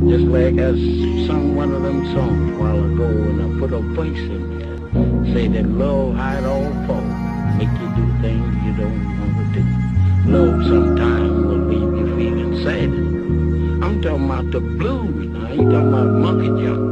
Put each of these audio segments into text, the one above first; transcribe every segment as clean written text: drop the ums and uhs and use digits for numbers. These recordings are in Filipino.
Just like I sung one of them songs a while ago and I put a voice in there. Say that love hide all fault, make you do things you don't want to do. Love sometimes will leave you feeling sad and blue. I'm talking about the blues now, I ain't talking about monkey jump.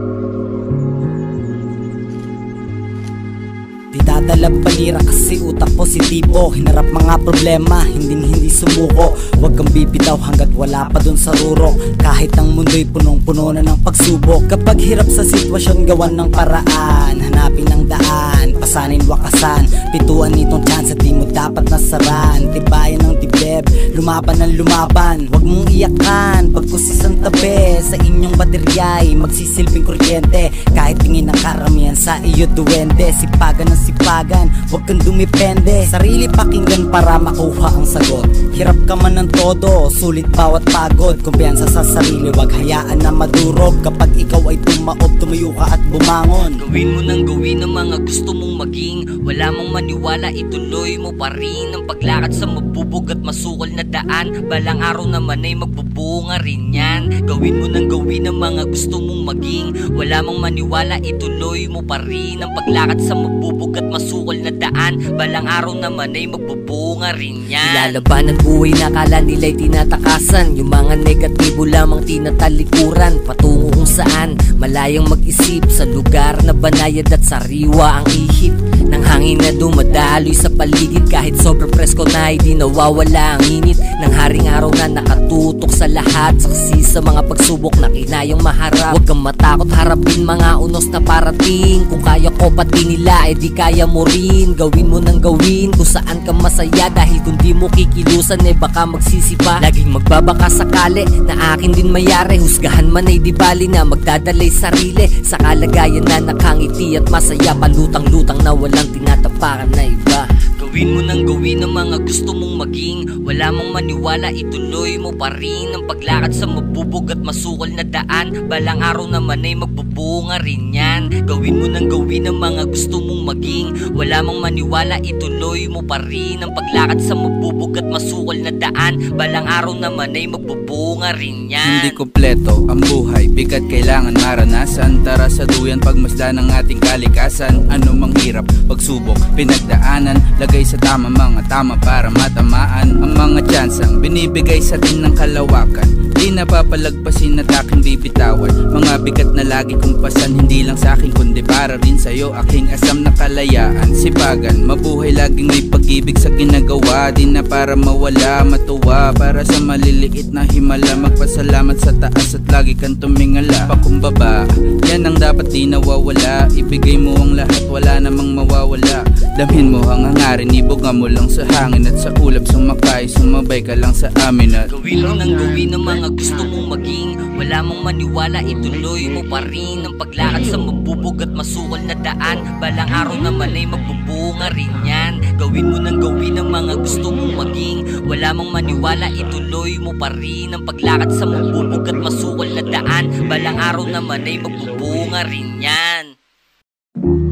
Di dadala panira kasi utak positibo. Hinarap mga problema, hindi sumuko. Huwag kang bibitaw hanggat wala pa dun sa ruro. Kahit ang mundo'y punong-puno na ng pagsubok. Kapag hirap sa sitwasyon, gawan ng paraan. Hanapin ang daan, pasanin wakasan. Pituan nitong chance at di mo dapat nasaran. Tibayan ng dibdib, lumaban ng lumaban. Huwag mong iyakan, pagkusisan tabi. Sa inyong baterya'y magsisilbing kuryente. Kahit tingin ng karamihan sa iyo duwende. Sipagan ng sipagan, huwag kang dumipende. Sarili pakinggan para makuha ang sagot. Hirap ka man ng todo, sulit bawat pagod. Kumpiyansa sa sarili, huwag hayaan na madurog. Kapag ikaw ay tumaob, tumayo ka at bumangon. Gawin mo nang gawin ang mga gusto mong maging. Wala mong maniwala, ituloy mo pa rin ang paglakad sa mabubog at masukol na daan. Balang araw naman ay magbubunga rin yan. Gawin mo nang gawin ang mga gusto mong maging. Wala mong maniwala, ituloy mo pa rin ang paglakad sa mabubog at masukol na daan. Balang araw naman ay magbubunga rin yan. Ilalaban ang buhay na kala nila'y tinatakasan. Yung mga negatibo lamang tinatalikuran. Patungo kung saan malayang mag-isip. Sa lugar na banayad at sariwa ang ihip ng hangin na dumadaloy sa paligid. Kahit sobrang presko na di nawawala ang init ng haring araw na nakatutok sa lahat. Saksi sa mga pagsubok na kinayang maharap. Huwag kang matakot harapin mga unos na parating. Kung kaya ko pati nila di kaya mo rin. Gawin mo nang gawin kung saan ka masaya. Dahil kung di mo kikilusan baka magsisi pa. Laging magbabaka sakali na akin din mayari. Husgahan man ay di bali na magdadalay sarili sa kalagayan na nakangiti at masaya. Palutang-lutang na walang tinatapakan na iba. Gawin mo nang gawin ang mga gusto mong maging. Wala mong maniwala, ituloy mo pa rin ang paglakad sa mabubog at masukol na daan. Balang araw naman ay magbubunga rin yan. Gawin mo nang gawin ang mga gusto mong maging. Wala mong maniwala, ituloy mo pa rin ang paglakad sa mabubog at masukol na daan. Balang araw naman ay magbubunga rin yan. Hindi kompleto ang buhay, bigat kailangan maranasan. Tara sa duyan pagmasdan ng ating kalikasan. Ano mang hirap, pagsubok, pinagdaanan. Lagay sa tama mga tama para matamaan ang mga tsansang binibigay sa atin ng kalawakan. Di napapalagpasin at aking bibitawan. Mga bigat na lagi kong pasan, hindi lang sa akin kundi para rin sa'yo. Aking asam na kalayaan, sipagan, mabuhay laging may pag-ibig sa ginagawa. Di na para mawala, matuwa para sa maliliit na himala. Magpasalamat sa taas at lagi kang tumingala. Pakumbaba, yan ang dapat di nawawala. Ibigay mo ang lahat, wala namang mawawala. Damhin mo ang hangarin, ibuga mo lang sa hangin. At sa ulap sumakay, sumabay ka lang sa amin. At gawin mo nang gawin ang mga gusto mong maging. Wala mong maniwala, ituloy mo pa rin ang paglakad sa mabubog at masukol na daan. Balang araw naman ay magbubunga rin yan. Gawin mo nang gawin ang mga gusto mong maging. Wala mong maniwala, ituloy mo pa rin ang paglakad sa mabubog at masukol na daan. Balang araw naman ay magbubunga rin yan.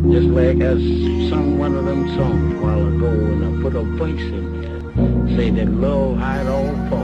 Just like I sung one of them songs a while ago and I put a voice in there. Say that love hide all fault.